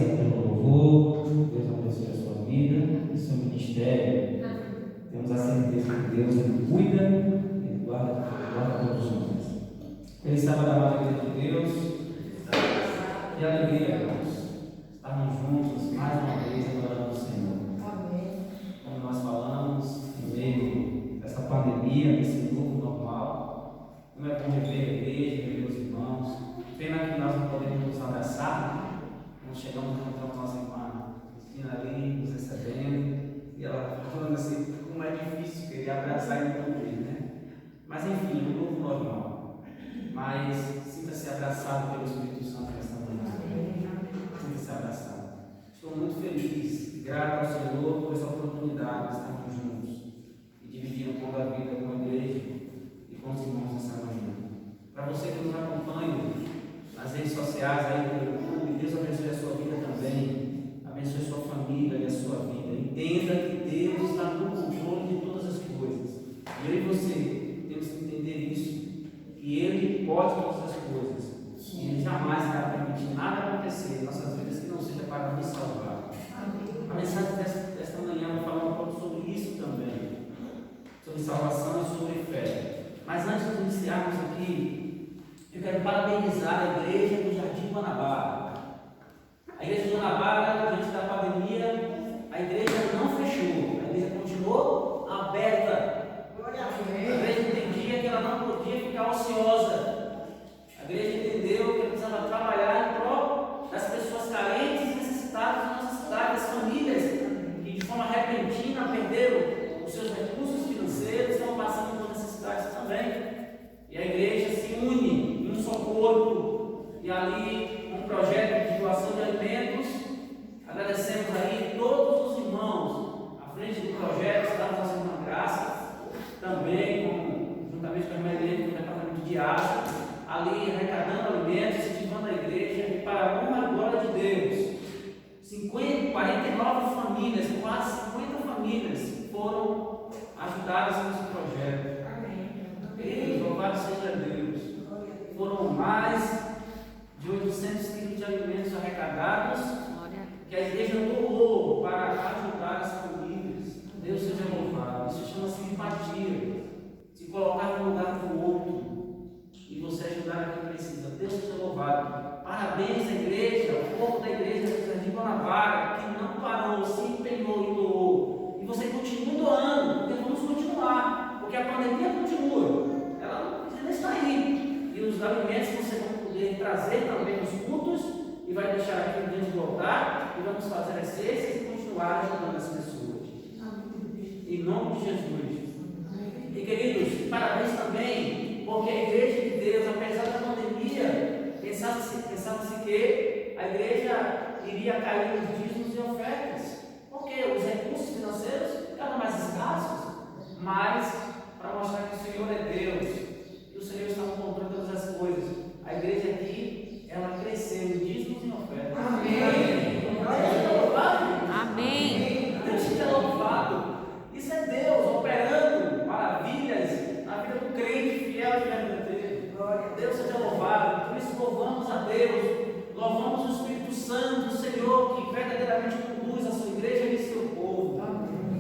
pelo louvor. Deus abençoe a sua vida e seu ministério. Temos a certeza que Deus Ele cuida, Ele guarda todos nós. Feliz sábado, amada igreja de Deus. Que alegria, irmãos, estarmos juntos mais uma vez adorando o Senhor. Amém. Como nós falamos, no meio dessa pandemia, desse novo normal, como é bom rever a igreja, rever os irmãos. Pena que nós não podemos nos abraçar, não chegamos a encontrar a nossa irmã Cristina ali, nos recebendo, e ela falando assim, como é difícil querer abraçar e não poder, né? Mas enfim, o novo normal. Mas sinta-se abraçado pelo Espírito Santo nesta manhã. Sinta-se abraçado. Estou muito feliz e grato ao Senhor por essa oportunidade de estarmos juntos e dividir um pouco a vida com a igreja e com os irmãos nessa manhã. Para você que nos acompanha nas redes sociais, aí no YouTube, Deus abençoe a sua vida também, abençoe a sua família e a sua vida. Entenda que Deus está no controle de todas as coisas. Eu e você temos que entender isso, que Ele pode todas as coisas. E Ele jamais vai permitir nada acontecer em nossas vidas que não seja para nos salvar. A mensagem desta manhã vai falar um pouco sobre isso também, sobre salvação e sobre fé. Mas antes de iniciarmos aqui, eu quero parabenizar a igreja do Jardim Guanabara. A igreja de Guanabara, diante da pandemia, a igreja não fechou, a igreja continuou aberta. A igreja entendia que ela não podia ficar ociosa. A igreja entendeu que ela precisava trabalhar em prol das pessoas carentes e necessitadas da nossa cidade, das famílias que de forma repentina perderam os seus recursos financeiros, estão passando por necessidades também. E a igreja se une em um só corpo, e ali um projeto de doação de alimentos. Agradecemos aí todos os irmãos à frente do projeto, damos a nossa graça, também juntamente com a irmã Helena, do departamento de arte, ali arrecadando alimentos, incentivando a igreja, e para a honra e glória de Deus, 49 famílias, quase 50 famílias foram ajudadas nesse projeto. Amém. Louvado seja Deus. Foram mais de 800 quilos de alimentos arrecadados que a igreja doou para ajudar as famílias. Deus seja louvado. Isso chama-se empatia. Se colocar no lugar do outro e você ajudar quem precisa. Deus seja louvado. Parabéns à igreja, ao povo da igreja do Jardim Guanabara, que não parou, se empenhou e doou. E você continua doando, porque vamos continuar, porque a pandemia continua. Ela está aí. E os alimentos você vai poder trazer também nos cultos e vai deixar aqui dentro do altar e vamos fazer as cestas e continuar ajudando as pessoas. Em nome de Jesus. E queridos, parabéns também, porque a igreja de Deus, apesar da pandemia, pensava-se que a igreja iria cair nos dízimos e ofertas, porque os recursos financeiros ficaram mais escassos, mas para mostrar que o Senhor é Deus e o Senhor está no controle de todas as coisas, a igreja aqui, ela cresceu em dízimos e ofertas. Amém. Deus seja louvado. Amém. Deus seja louvado. Isso é Deus operando maravilhas na vida do crente fiel e verdadeiro. Deus seja louvado. Por isso louvamos a Deus, louvamos o Espírito Santo, o Senhor, que verdadeiramente conduz a sua igreja e o seu povo.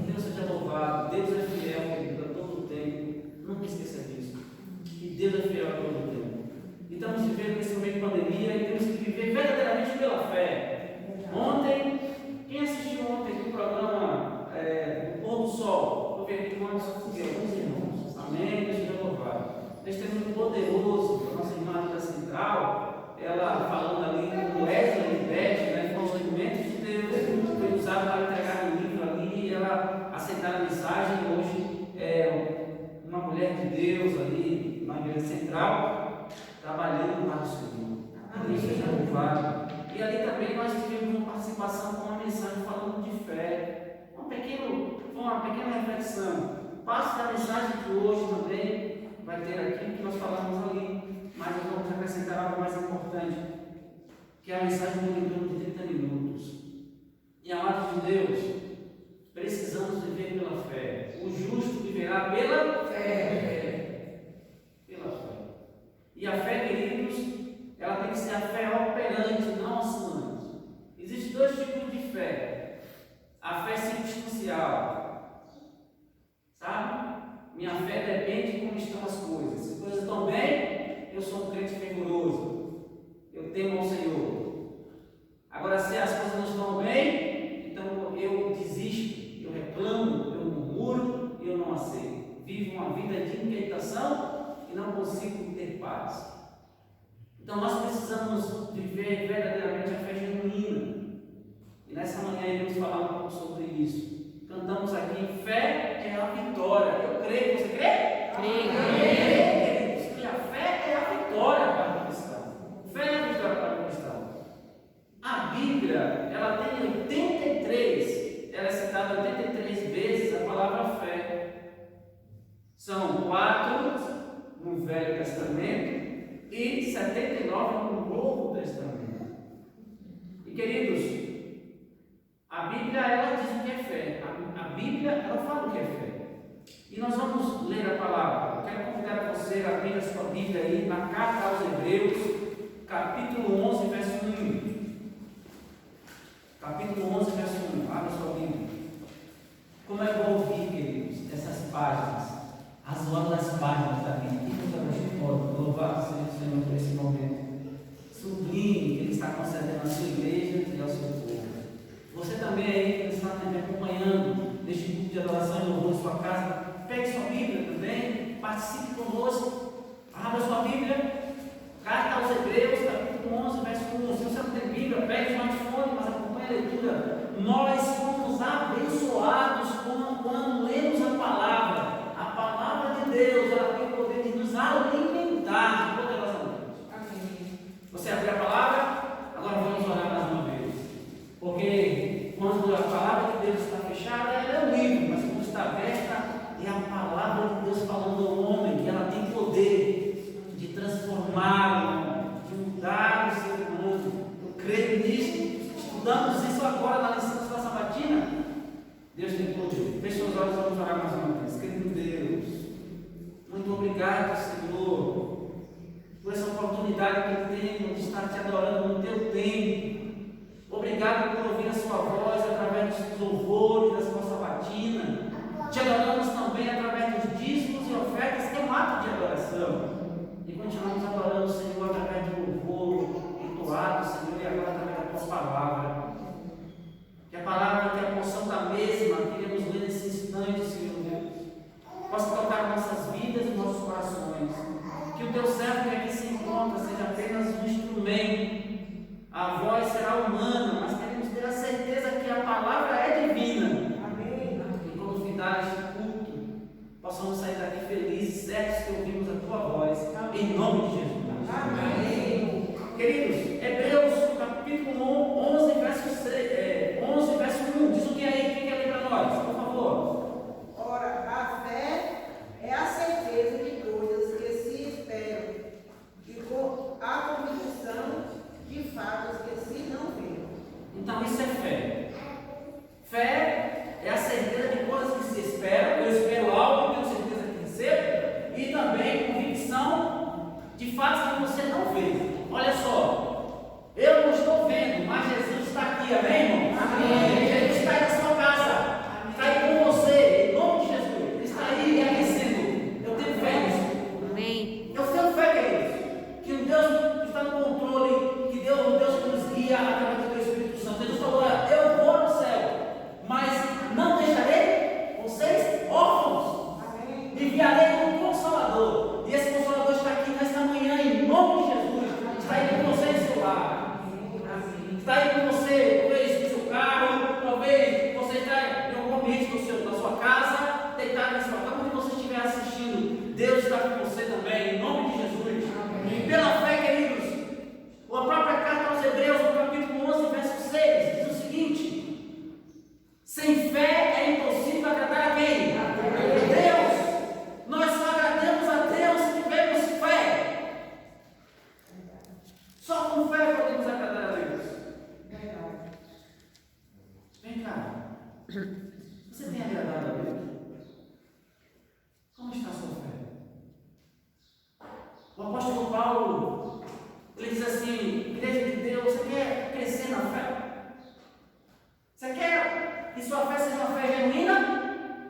Deus seja louvado. Deus é fiel, querido, a todo tempo. Nunca esqueça disso. E Deus é fiel a todo tempo. E estamos vivendo nesse momento de pandemia e temos que viver verdadeiramente pela fé. Ontem, quem assistiu ontem o programa do Pôr do Sol? Eu vi aqui quantos irmãos. Amém? Deus seja louvado. Testemunho poderoso da nossa irmã da Central, ela falando ali com o Wesley e Beth, né, com os instrumentos de Deus, foi usado para entregar um livro ali, e ela aceitar a mensagem. Hoje é uma mulher de Deus ali na Igreja Central, trabalhando para o Senhor. Deus seja louvado. E ali também nós tivemos uma participação com uma mensagem falando de fé. Foi uma pequena reflexão. Parte da mensagem de hoje também vai ter aqui que nós falamos ali, mas nós vamos acrescentar algo mais importante, que é a mensagem do torno de 30 minutos. E amados de Deus, precisamos viver pela fé. O justo viverá pela fé. Pela fé. E a fé, queridos, ela tem que ser a fé operante, não oscilante. Existem dois tipos de fé. A fé circunstancial. Sabe? Minha fé depende de como estão as coisas. Se as coisas estão bem, eu sou um crente fervoroso. Eu temo ao Senhor. Agora, se as coisas não estão bem, então eu desisto, eu reclamo, eu murmuro e eu não aceito. Vivo uma vida de inquietação e não consigo ter paz. Então nós precisamos viver verdadeiramente a fé genuína. E nessa manhã iremos falar um pouco sobre isso. Cantamos aqui, fé é a vitória. Eu creio, você crê? Creio. Que a fé é a vitória para o cristão. Fé é a vitória para o cristão. A Bíblia, ela tem 83, ela é citada 83 vezes a palavra fé. São 4 no Velho Testamento e 79 no Novo Testamento. E queridos, a Bíblia, ela diz o que é fé. A Bíblia, ela fala o que é fé. E nós vamos ler a palavra. Eu quero convidar você a abrir a sua Bíblia aí na carta aos Hebreus, capítulo 11, verso 1. Capítulo 11, verso 1. Abra a sua Bíblia. Como é bom ouvir, queridos, essas páginas. As horas das páginas da Bíblia. Que coisa gostosa. Louvado seja o Senhor por esse momento sublime que Ele está concedendo à sua igreja e ao seu povo. Você também aí que está me acompanhando neste grupo de adoração e louvor em sua casa, pegue sua Bíblia também, participe conosco, abra sua Bíblia, carta aos Hebreus, capítulo 11, verso 1. Se você não tem Bíblia, pegue o smartphone, mas acompanhe a leitura. Nós somos abençoados quando lemos a palavra. A palavra de Deus, ela tem o poder de nos alimentar poderosamente. Amém. Você abriu a palavra? Agora vamos orar mais uma vez. Porque quando a palavra de Deus está fechada, ela é um livro, mas quando está aberta, é a palavra de Deus falando ao homem, e ela tem poder de transformar o homem, de mudar o ser humano. Eu creio nisso. Estudamos isso agora na lição da sabatina. Deus tem poder. Feche os olhos e vamos orar mais uma vez. Querido Deus, muito obrigado, Senhor, por essa oportunidade que eu tenho de estar te adorando no teu tempo. Obrigado por ouvir a sua voz através dos louvores, da sua sabatina. Te adoramos também através dos dízimos e ofertas, que é um ato de adoração. E continuamos adorando o Senhor através do louvor entoado, Senhor, e agora através da tua palavra. Que a palavra, que a porção da mesma, queremos ler nesse instante, Senhor Deus, possa tocar nossas vidas e nossos corações. Que o teu servo que aqui se encontra seja apenas um instrumento. A voz será humana, mas queremos ter a certeza que a palavra é divina. Amém. E quando findar este culto, possamos sair daqui felizes, certos que ouvimos a tua voz. Amém. Em nome de Jesus. Amém. Queridos, Hebreus capítulo 11, verso 1, diz o que aí? Quem quer ler para nós? Por favor. Ora, a fé é a certeza de coisas que se esperam, e a convicção de fatos que se não veem. Então isso é fé. Fé é a certeza de coisas que se esperam. Eu espero algo, tenho certeza que recebo. E também convicção de fatos que você não vê. Olha só, eu não estou vendo, mas Jesus está aqui, amém, irmão? Amém. Jesus está aí na sua casa, está aí com você, em nome de Jesus. Ele está aí aquecendo. Eu tenho fé nisso. Amém. Eu tenho fé, queridos, que o Deus está no controle, que Deus que nos guia através do Espírito Santo. Jesus falou: eu vou no céu, mas não deixarei vocês órfãos. Amém. Enviarei um Consolador, e esse Consolador está aqui nesta manhã, em nome de Jesus. Está aí com você em seu lar, está aí com você, talvez no seu carro, talvez você está em algum ambiente da sua casa, deitado na sua cama, onde você estiver assistindo. Deus está com você também, em nome de Jesus. E pela fé, queridos, a própria carta aos Hebreus, no capítulo 11, verso 6, diz o seguinte: sem fé é impossível agradar a quem? A Deus. Nós só agradamos a Deus se tivermos fé. Só com fé podemos agradar a Deus. Vem cá. Você tem agradado a Deus? Como está a sua fé? O apóstolo Paulo, ele diz assim: igreja de Deus, você quer crescer na fé? sua fé seja uma fé genuína,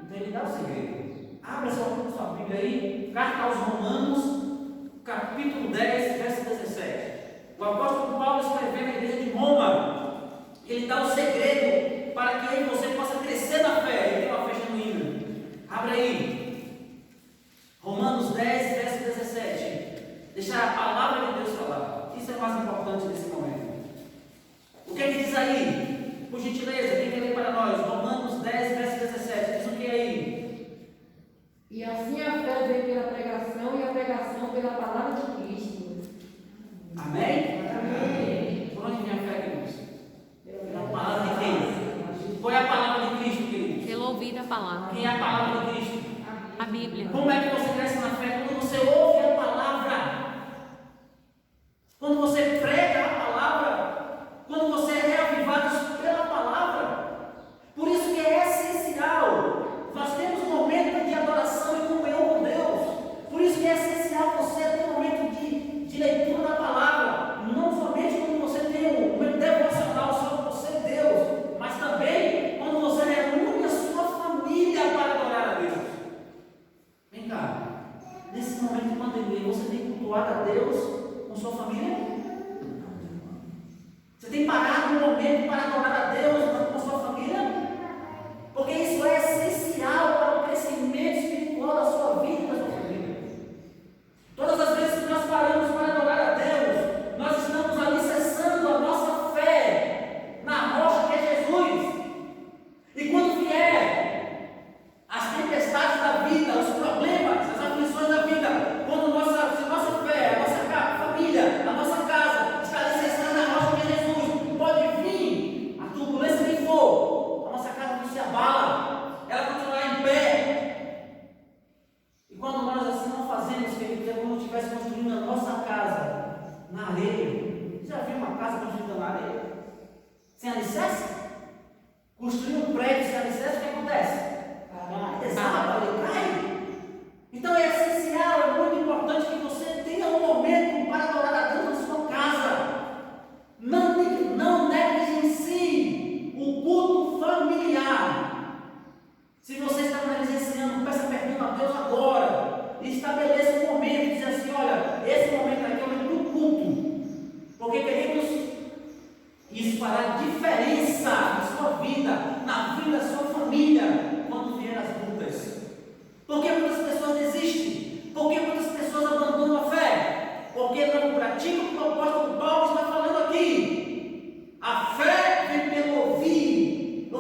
então ele dá o segredo. Abra sua Bíblia aí, carta aos Romanos, capítulo 10, verso 17. O apóstolo Paulo escreveu na igreja de Roma, ele dá o segredo para que eu e você possa crescer na fé e ter uma fé genuína. Abra aí, Romanos 10, verso 17. Deixar a palavra de Deus falar. Isso é o mais importante nesse momento. O que ele diz aí? Por gentileza, quem quer ler para nós? Romanos 10, verso 17. Diz o que aí? E assim a fé vem pela pregação e a pregação pela palavra de Cristo. Amém? Amém. Por onde vem a fé, queridos? Pela palavra de quem? Qual é a palavra de Cristo, queridos? Pelo ouvir a palavra. Quem é a palavra de Cristo? A Bíblia. Como é que você cresce na fé? Quando você ouve a palavra. Quando você prega a palavra. Quando você é avivado pela palavra. Por isso que é essencial. Nós temos um momento de adoração e comunhão com Deus. Por isso que é essencial você ter um momento de leitura da palavra. Não somente quando você tem um momento devocional só com você e Deus, mas também quando você reúne a sua família para adorar a Deus. Vem cá, nesse momento de pandemia, você tem cultuado a Deus com sua família? Você tem parado um momento para adorar a Deus com sua família? Porque isso é essencial para o crescimento espiritual da sua vida e da sua família. Todas as vezes que nós paramos para adorar a Deus, nós estamos alicerçando a nossa fé na rocha que é Jesus. E quando vier as tempestades da vida, os problemas, as aflições da vida, quando se nossa fé, a nossa família, a nossa casa está alicerçando na rocha que é Jesus, pode vir a turbulência que for, a nossa casa não se abala, ela continuará em pé. E quando nós assim não fazemos, queridos, é como se estivesse construindo a nossa casa na areia. Você já viu uma casa construída na areia? Sem alicerce? Construir um prédio sem alicerce, o que acontece? Desaba, ele cai. Então é essencial, é muito importante que você tenha um momento para adorar a Deus na sua casa. Não negligencie o culto familiar. Se você está negligenciando, peça perdão a Deus agora. E estabeleça um momento e diz assim: olha, esse momento aqui é o momento do culto. Porque, queridos, isso fará diferença na sua vida, na vida da sua família, quando vier as lutas. Porque muitas pessoas desistem? Porque muitas pessoas abandonam a fé? Porque não praticam o que o apóstolo Paulo está falando aqui. A fé vem pelo ouvir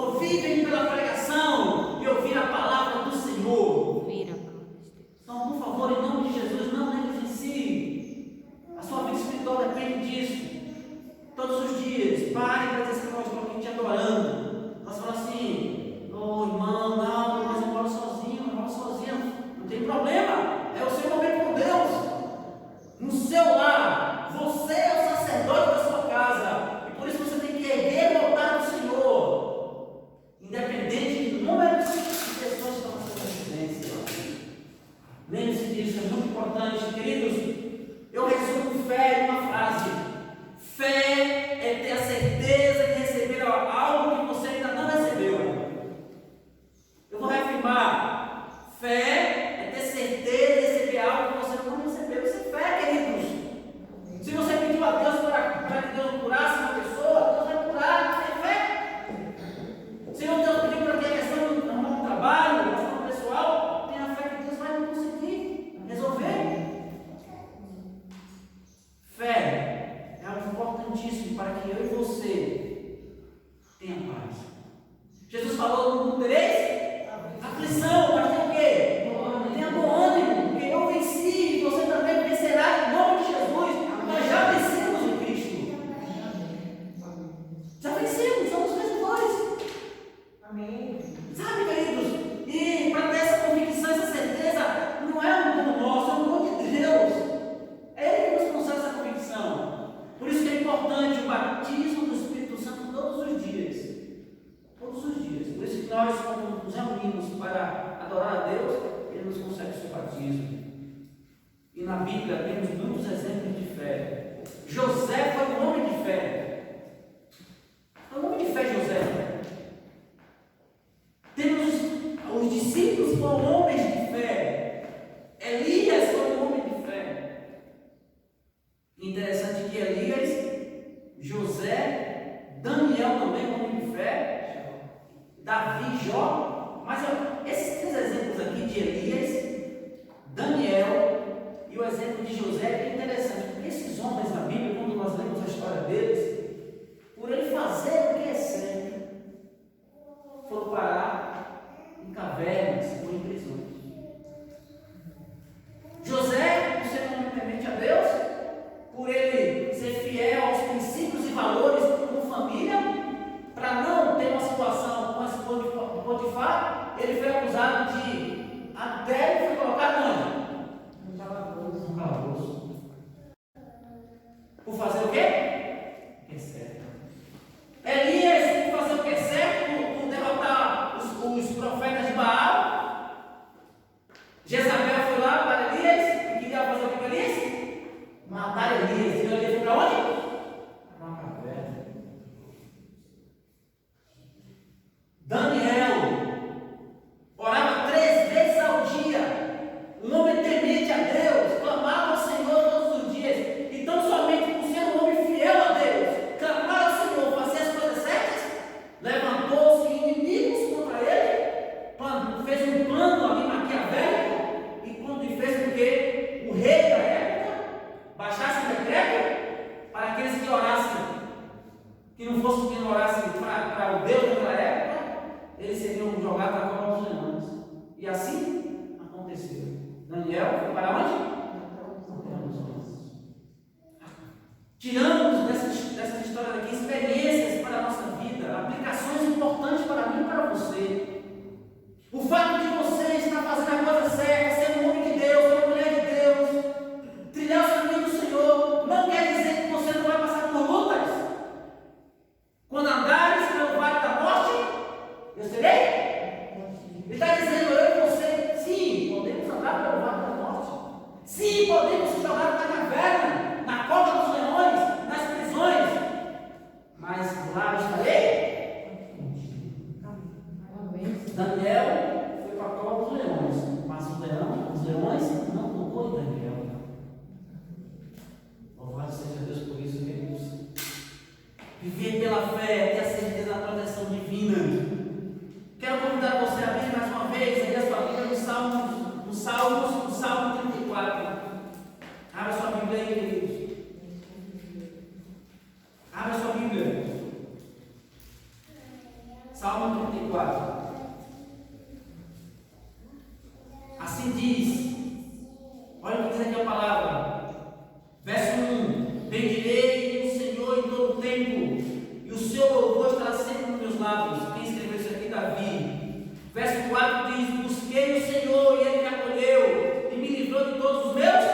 vem pela pregação e ouvir a palavra do Senhor. Ouvir a palavra de Deus. Então, por favor, em nome de Jesus, não negligencie. A sua vida espiritual depende disso. Todos os dias, pare para dizer assim: nós estamos aqui te adorando. Nós falamos assim: ô irmão, não, mas eu moro sozinho, não tem problema, é o seu momento com Deus, no seu lar. Você é o sacerdote da sua casa, e por isso você tem que erguer o altar do Senhor, independente do número de pessoas que estão na sua residência. Lembre-se disso, é muito importante, queridos. Eu resumo fé em uma frase: fé é ter a certeza de receber algo que você ainda não recebeu. Eu vou reafirmar: fé é ter certeza de receber algo que você não recebeu. Isso é fé, queridos. Se você pediu a Deus para que Deus curasse uma pessoa, Deus vai curar. É fé. Se Deus pediu para que a questão de um trabalho, questão pessoal, tenha fé que Deus vai conseguir resolver. Fé é algo importantíssimo para que eu e você tenha paz. Jesus falou: no mundo tereis aflição, mas tem o quê? Tenha bom ânimo, porque eu venci e você também vencerá em nome de Jesus. Nós já vencemos em Cristo. Já vencemos, somos vencedores. Amém. Sabe, queridos? E para ter essa convicção, essa certeza, não é um dom nosso, é um dom de Deus. É Ele que nos concede essa convicção. Por isso que é importante o batismo do Espírito Santo todos os dias. Todos os dias. Por isso que nós, quando nos reunimos para adorar a Deus, Ele nos concede o seu batismo. E na Bíblia temos muitos exemplos de fé. José foi um homem de fé. Foi um homem de fé, José. discípulos foram homens de fé. Elias foi um homem de fé. Interessante que Elias, José, Daniel também um homem de fé, Davi, Jó. Mas esses três exemplos aqui de Elias, Daniel e o exemplo de José é interessante, porque esses homens na Bíblia, quando nós lemos a história deles, por ele fazer o que é certo, foram parar em cavernas ou em prisões. José, por ser um homem temente a Deus, por ele ser fiel aos princípios e valores como família, para não ter uma situação como a de Potifar, ele foi acusado de adultério e foi colocado onde? No calabouço. Por fazer o quê? O que é certo. Elias, por fazer o que é certo, por derrotar os profetas de Baal. Jezabel foi lá para Elias e queria fazer o que com Elias? Matar Elias. E Elias foi para onde? Para uma caverna. Daniel orava 3 vezes ao dia. Um homem temente a Deus, clamava ao Senhor todos os dias. Então, somente por ser um homem fiel a Deus, clamar ao Senhor, fazer as coisas certas, levantou-se inimigos contra ele, fez um plano ali maquiavélico, e quando fez com que o rei da época baixasse o decreto para aqueles que orassem, que não fossem quem orasse para o Deus daquela época, eles seriam jogados na cova dos leões. E assim aconteceu. Daniel foi para onde? Tiramos dessa história daqui experiências para a nossa vida, aplicações importantes para mim e para você. O fato de você estar fazendo a coisa certa, ser um homem de Deus, uma mulher de Deus, trilhar o caminho do Senhor, não quer dizer que você não vai passar por lutas. Quando andares pelo vale da morte, eu serei. Ele está dizendo, eu e você, sim, podemos andar pelo vale da morte. Sim, podemos se jogar na caverna, na cova dos leões, nas prisões. Mas lá eu estarei. Daniel foi para a cova dos leões, mas os leões não tocou em Daniel. Louvado seja Deus por isso, queridos. Viver pela fé, ter a certeza da proteção divina. Quero convidar você a abrir mais uma vez aí a sua Bíblia no Salmo 34. Abra sua Bíblia aí, queridos. Abra sua Bíblia. Salmo 34. Assim diz, olha o que diz aqui a palavra, verso 1: bendirei o Senhor em todo o tempo, e o seu louvor estará sempre nos meus lábios. Quem escreveu isso aqui? Davi. Verso 4 diz: busquei o Senhor e Ele me acolheu, e me livrou de todos os meus.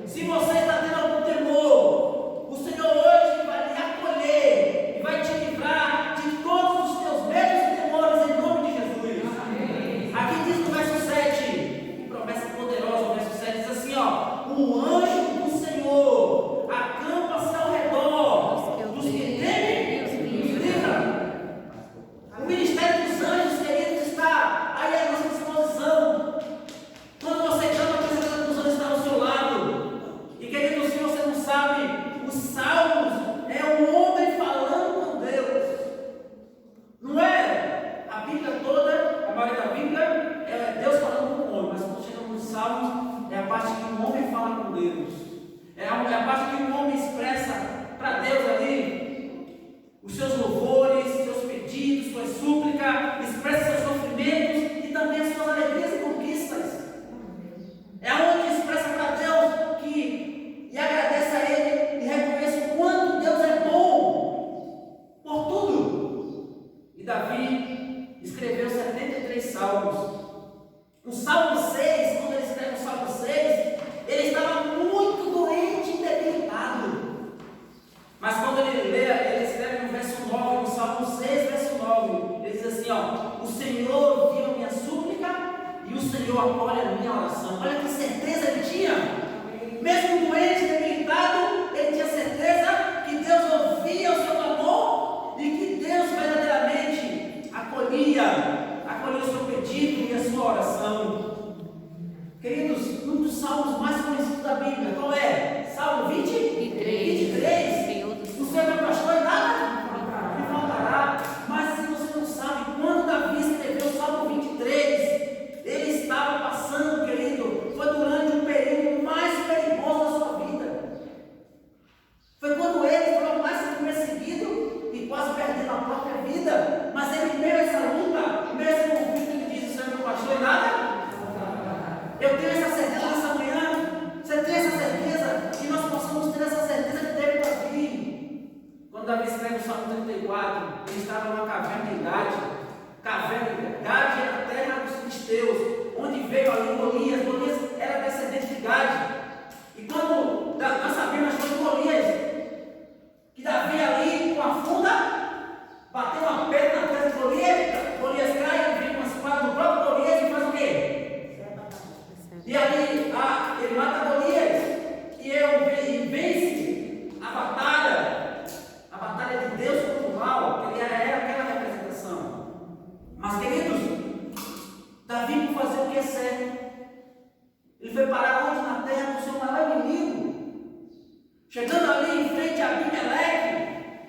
Se você está tendo algum temor, o Senhor hoje vai lhe acolher, e vai te livrar de todos os teus medos e temores, em nome de Jesus. Amém. Aqui diz no verso 7, promessa poderosa, o verso 7 diz assim, ó: o anjo do Senhor acampa-se ao redor dos que temem e os livra. O ministério dos anjos, queridos, está aí à nossa disposição. Quando você clama, a presença dos anjos está ao seu lado. E, queridos, se você não sabe, os salmos é um homem falando com Deus. Não é a Bíblia toda, a maioria da Bíblia é Deus falando com o homem, mas quando chega nos salmos, é a parte que o homem fala com Deus. É a parte que o homem expressa para Deus ali os seus louvores, seus pedidos, suas súplicas, expressa seus sofrimentos e também as suas alegrias e conquistas. É onde expressa para Deus e agradece a Ele e reconhece o quanto Deus é bom por tudo. E Davi escreveu 73 salmos. O Salmo 6, quando ele escreve o Salmo 6, ele estava muito doente e debilitado. Mas quando ele lê, ele escreve no verso 9, no Salmo 6, verso 9, ele diz assim, ó: o Senhor ouviu a minha súplica e o Senhor acolhe a minha oração. Olha que certeza ele tinha. Mesmo doente, debilitado, ele tinha certeza que Deus ouvia o seu clamor e que Deus verdadeiramente acolhia o seu pedido salmos mais conhecidos da Bíblia. Qual é? Salmo 23. O Senhor é meu pastor e nada me faltará. Mas se você não sabe, quando Davi escreveu o Salmo 23, ele estava passando, querido, foi durante um período mais perigoso da sua vida. Foi quando ele estava mais sendo perseguido e quase perdendo a própria vida. Mas ele, em meio a essa luta, em meio a esse conflito, ele diz: o Senhor é meu pastor e nada. Eu tenho essa certeza nessa manhã. Você tem essa certeza? Que nós possamos ter essa certeza que teve Davi. Quando Davi escreve o Salmo 34, ele estava numa caverna em Gade. Gade era a terra dos filisteus, onde veio ali Golias. Golias era descendente de Gade. E quando nós sabemos que Golias, que Davi ali com a funda, bateu uma pedra na testa de Golias cai, ele vem com a espada do próprio Golias e faz o quê? E ali ele mata Golias e vence a batalha de Deus contra o mal, que era aquela representação. Mas, queridos, Davi, por fazer o que é certo, ele foi parar onde? Na terra do seu maior inimigo. Chegando ali em frente a Abimeleque,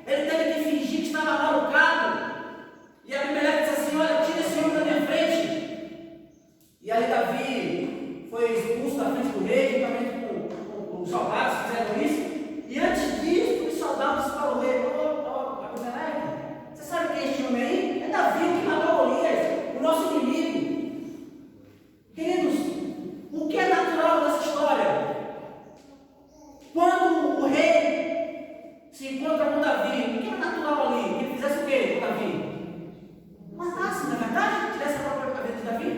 ele teve que fingir que estava malucado. E Abimeleque disse assim: olha, tira esse homem da minha frente. E aí Davi foi expulso da frente do rei, juntamente com os soldados que fizeram isso. E antes disso, os soldados para o rei: Abimeleque, você sabe quem é este homem aí? É Davi que matou Golias, o nosso inimigo. Queridos, o que é natural nessa história? Quando o rei se encontra com Davi, o que é natural ali? Que ele fizesse o quê com Davi? Matasse, na verdade, tirasse a própria cabeça de Davi.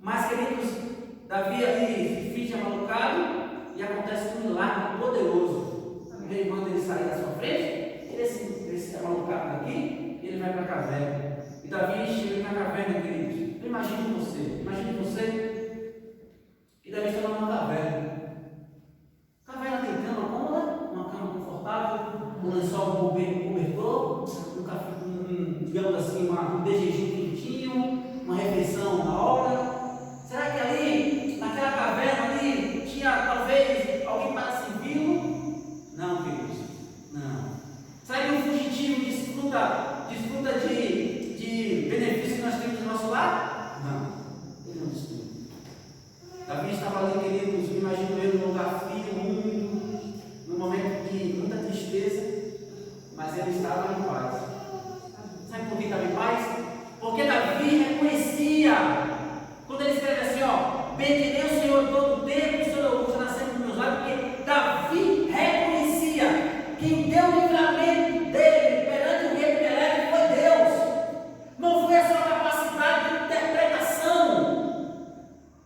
Mas, queridos, Davi ali se finge malucado e acontece um milagre poderoso. O rei manda ele sair da sua frente, ele se malucado daqui e ele vai para a caverna. E Davi chega na caverna, queridos. Imagine você que Davi está numa caverna. Caverna tem cama cômoda, uma cama confortável, um lençol cobertor, digamos assim, um jejum quentinho, uma refeição na hora. Será que ali, naquela caverna ali, tinha talvez alguém para servi-lo? Não, queridos, não. Será que um fugitivo desfruta de benefícios que nós temos do nosso lar? Não, ele não desfruta. Davi estava ali, queridos, imagino eu, num lugar frio, úmido, num momento de muita tristeza, mas ele estava em paz. Sabe por que estava em paz? Porque Davi reconhecia, quando ele escreve assim, bendirei o Senhor todo o tempo, o Senhor está nascendo dos meus lábios, porque Davi reconhecia que deu o livramento dele perante o rei Abimeleque foi Deus, não foi a sua capacidade de interpretação,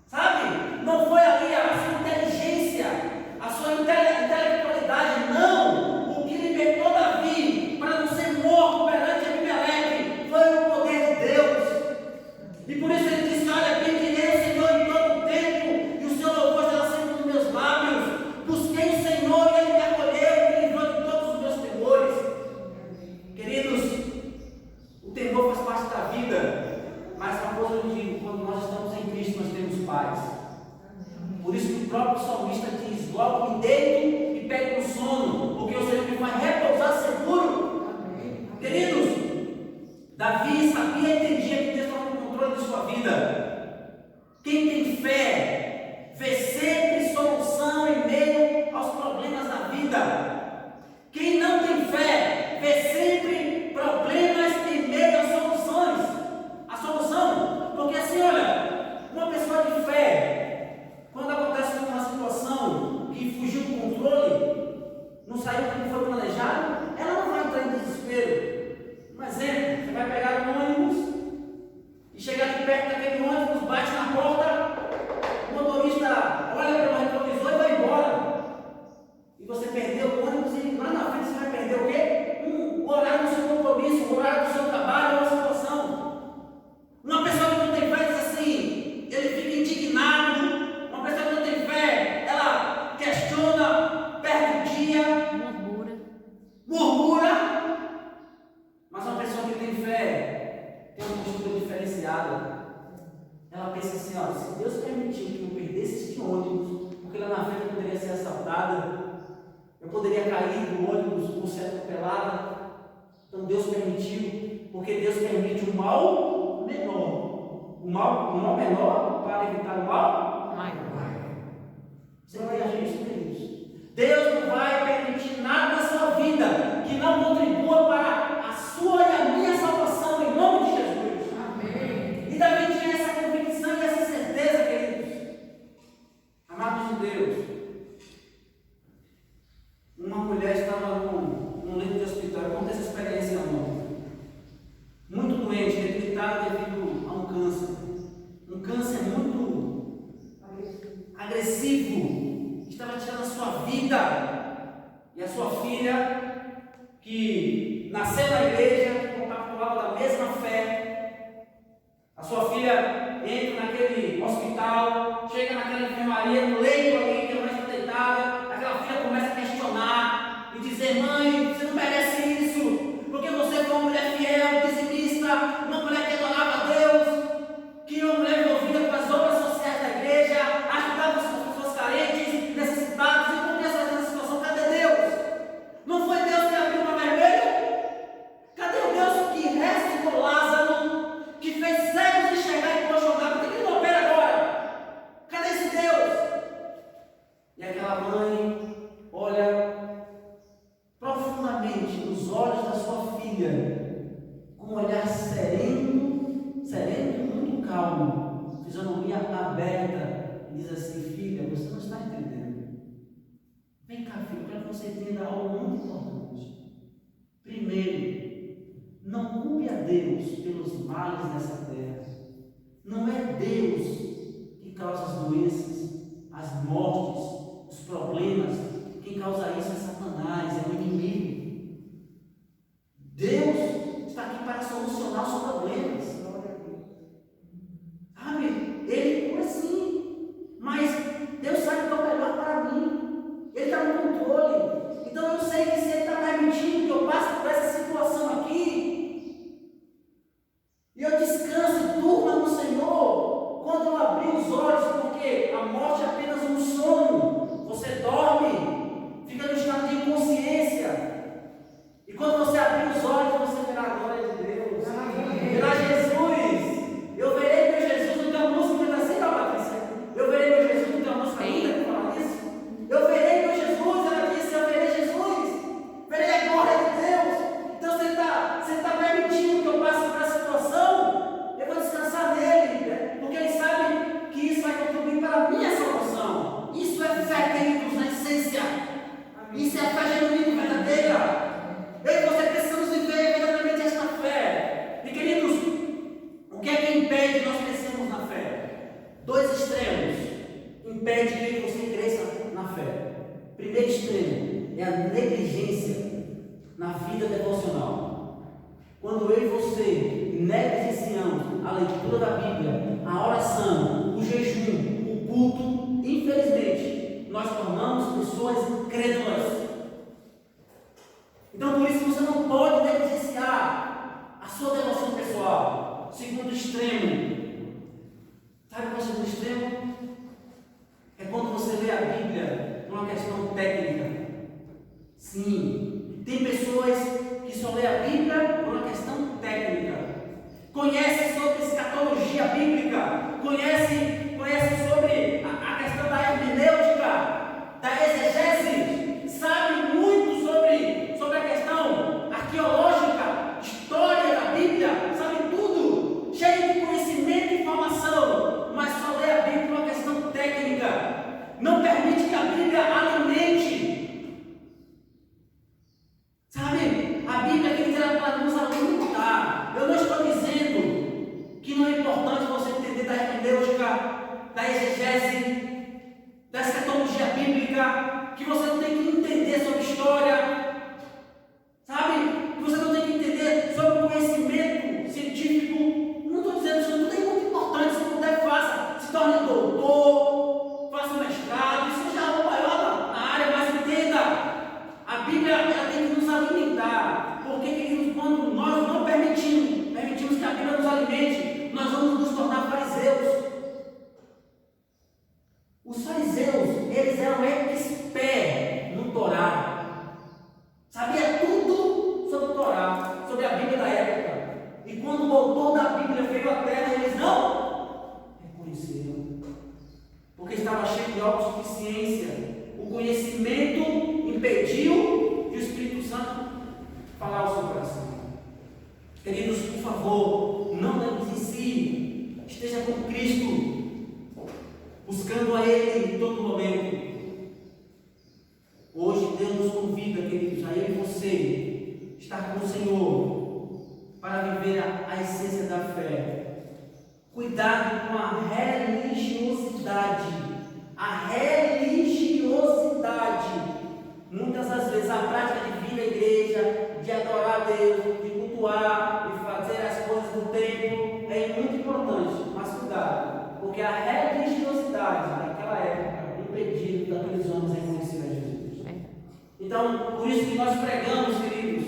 sabe? Não foi ali a sua inteligência, a sua intelectualidade, não. O que libertou Davi para não ser morto perante Abimeleque foi o poder de Deus. E por isso ele disse: olha, bendirei o Senhor em todo o tempo, e o seu louvor estará sempre nos meus lábios. Busquei o Senhor e ele me acolheu e me livrou de todos os meus temores. Queridos, o temor faz parte da vida, mas uma coisa eu digo: quando nós estamos em Cristo, nós temos paz. Por isso que o próprio salmista diz: logo me deito e pego no sono, porque o Senhor me faz repousar seguro. Queridos, Davi sabia e entendia que Deus estava no controle de sua vida. Quem tem fé vê sempre solução em meio aos problemas da vida. Quem não tem fé vê sempre problemas em meio às soluções. A solução, porque assim, olha, uma pessoa de fé, quando acontece uma situação que fugiu do controle, não saiu como foi planejado, ela não vai entrar em desespero. Um exemplo: você vai pegar um ônibus e chegar aqui perto daquele ônibus, bate na porta, o motorista olha pelo retrovisor e vai embora. E você perdeu o ônibus e lá na frente você vai perder o quê? O horário do seu compromisso, o horário do seu trabalho, uma situação. Uma pessoa que não tem fé diz assim, ele fica indignado. Uma pessoa que não tem fé, ela questiona, perde o dia, murmura. Mas uma pessoa que tem fé tem uma postura diferenciada. Ela pensa assim: se Deus permitiu que eu perdesse este ônibus, porque lá na frente eu poderia ser assaltada, eu poderia cair do ônibus ou ser atropelada. Então Deus permitiu, porque Deus permite o mal menor. O mal menor para evitar o mal maior. Você entende isso, queridos? Deus não vai permitir nada na sua vida que não contribua para a sua e a minha salvação, em nome de Jesus. Amém. E Davi tinha essa convicção e essa certeza, queridos. Amados de Deus, uma mulher estava num leito de hospital. Eu contei essa experiência muito doente, debilitada devido a um câncer. Um câncer muito agressivo, estava tirando a sua vida. E a sua filha, que nasceu na igreja, compactuava da mesma fé, a sua filha entra naquele hospital, chega naquela enfermaria, no leito ali, que a mãe está deitada, aquela filha começa a questionar e dizer: mãe, você não merece isso, porque você foi uma mulher fiel, dizimista, uma mulher que adorava a Deus, que uma mulher envolvida com as obras sociais da igreja, ajudava as pessoas carentes, necessitadas, e por que essa situação? Cadê Deus? Não foi Deus que abriu o mar vermelho? Cadê o Deus que ressuscitou Lázaro, que fez cegos enxergar e pôs jogar? Por que ele não opera agora? Cadê esse Deus? E aquela mãe olha profundamente nos olhos da sua filha, com um olhar sereno e muito calmo, fisionomia aberta, e diz assim: filha, você não está entendendo. Vem cá, filho, eu quero que você entenda algo muito importante. Primeiro, não culpe a Deus pelos males dessa terra. Não é Deus que causa as doenças, as mortes, os problemas. Quem causa isso é Satanás, é o inimigo. Deus está aqui para solucionar os problemas. Sabe? Ele cura sim, mas Deus sabe o que é o melhor para mim. Ele está no controle. Então eu sei que se Ele está permitindo que eu passe por essa situação aqui, e eu descanso e durma no Senhor, quando eu abrir os olhos, porque a morte é apenas um sono. Você dorme, fica no estado de inconsciência, e quando você abrir os olhos, você verá a glória de Deus, verá Jesus. Eu verei meu Jesus. Não tem uma música que assim, não, Patrícia? Eu verei meu Jesus. Não tem uma música ainda que fala isso? Eu verei meu Jesus. Ela disse: eu verei Jesus, verei a glória de Deus. Então você está permitindo que eu passe por essa situação, eu vou descansar nele, né? Porque ele sabe que isso vai contribuir para a minha salvação. Isso é fé, queridos, na essência. Isso é a fé genuína e verdadeira. Eu e você precisamos viver verdadeiramente esta fé. E queridos, o que é que impede nós crescermos na fé? Dois extremos impedem que você cresça na fé. Primeiro extremo é a negligência na vida devocional. Quando eu e você negligenciamos a leitura da Bíblia, a oração, o jejum, o culto, infelizmente, nós tornamos pessoas incrédulas. Então, por isso, você não pode negligenciar a sua devoção pessoal. Segundo extremo, sabe qual é o segundo extremo? É quando você lê a Bíblia por uma questão técnica. Sim, tem pessoas que só lê a Bíblia por uma questão técnica. Conhece sobre escatologia bíblica, conhece sobre a questão da hermenêutica, da exegese, sabe muito sobre a questão arqueológica, história da Bíblia, sabe tudo, cheio de conhecimento e informação, mas só lê a Bíblia por uma questão técnica, não permite que a Bíblia alimente. Sabe, a Bíblia que era para nos alimentar. Eu não estou dizendo que não é importante você entender da hermenêutica quando o autor da Bíblia veio à terra, eles não reconheceram. Porque estava cheio de autossuficiência. O conhecimento impediu de o Espírito Santo falar ao seu coração. Queridos, por favor, não negligencie. Esteja com Cristo, buscando a Ele em todo momento. Hoje Deus nos convida, queridos, a eu e você estar com o Senhor para viver a essência da fé. Cuidado com a religiosidade. A religiosidade. Muitas das vezes a prática de vir à igreja, de adorar a Deus, de cultuar, de fazer as coisas do templo é muito importante, mas cuidado, porque a religiosidade naquela época impediu daqueles homens reconhecerem a Jesus. Então, por isso que nós pregamos, queridos,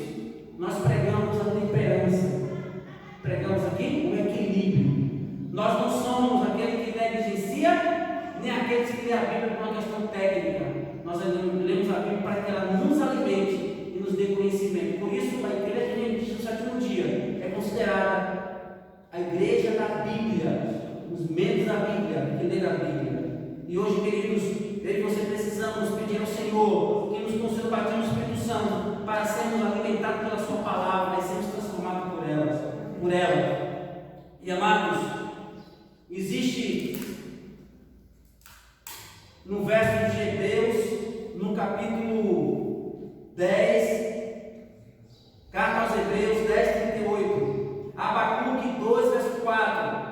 nós pregamos a temperança, pregamos aqui o equilíbrio. Nós não somos aquele que negligencia, nem aqueles que lê a Bíblia por uma questão técnica. Nós lemos a Bíblia para que ela nos alimente e nos dê conhecimento. Por isso, a igreja adventista do sétimo dia é considerada a igreja da Bíblia, os membros da Bíblia, que lê a Bíblia. E hoje, queridos, eu e você precisamos pedir ao Senhor que nos conceda o batismo do Espírito Santo para sermos alimentados pela Sua palavra e sermos transformados por ela. E amados, existe no verso de Hebreus, no capítulo 10, carta aos Hebreus 10:38, Abacuque 2, verso 4,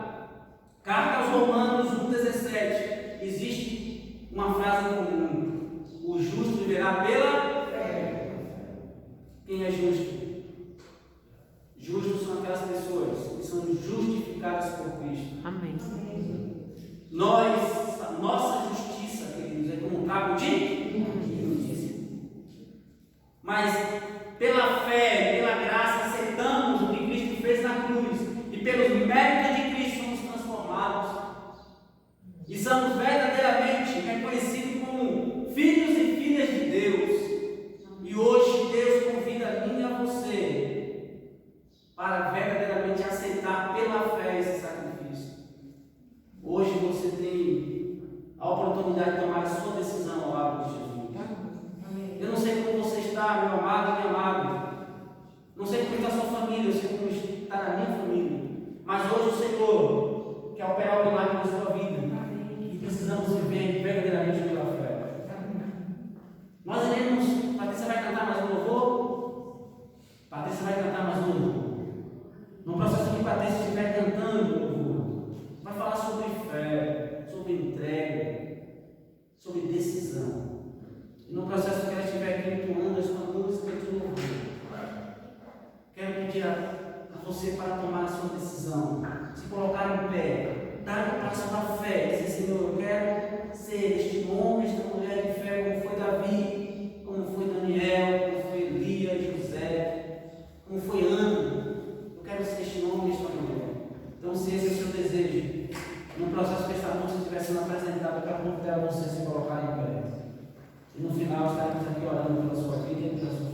carta aos Romanos 1:17, existe uma frase comum: o justo viverá pela fé. Quem é justo? Justos são aquelas pessoas que são justificadas por Cristo. Amém. Nossa justiça, queridos, é como um cabo de justiça. Mas pela fé, pela graça, aceitamos o que Cristo fez na cruz. E pelos méritos de Cristo somos transformados. E somos verdadeiramente reconhecidos como filhos e filhas de Deus. E hoje Deus convida a mim e a você para verdadeiramente aceitar pela fé esse sacrifício. Hoje você tem a oportunidade de tomar a sua decisão ao lado de Jesus. Eu não sei como você está, meu amado e minha amada. Não sei como está a sua família, eu sei como está a minha família. Mas hoje o Senhor quer operar o milagre na sua vida. E precisamos viver verdadeiramente pela fé. Nós iremos. Patrícia vai cantar mais um louvor? Patrícia vai cantar mais um louvor. No processo que Patrícia estiver cantando louvor, vai falar sobre fé, sobre entrega, sobre decisão. E no processo que ela estiver aqui entoando essa música de louvor, quero pedir a você para tomar a sua decisão, se colocar em pé, dar o passo da fé, dizer: Senhor, eu quero ser este homem, esta mulher de fé, como foi Davi, como foi Daniel, como foi Elias, José, como foi Ana. Eu quero ser este homem, esta mulher. Então, se esse é o seu desejo, no processo que esta música estiver sendo apresentada, eu quero convidar você a se colocar em pé. E no final estaremos aqui orando pela sua vida e pela sua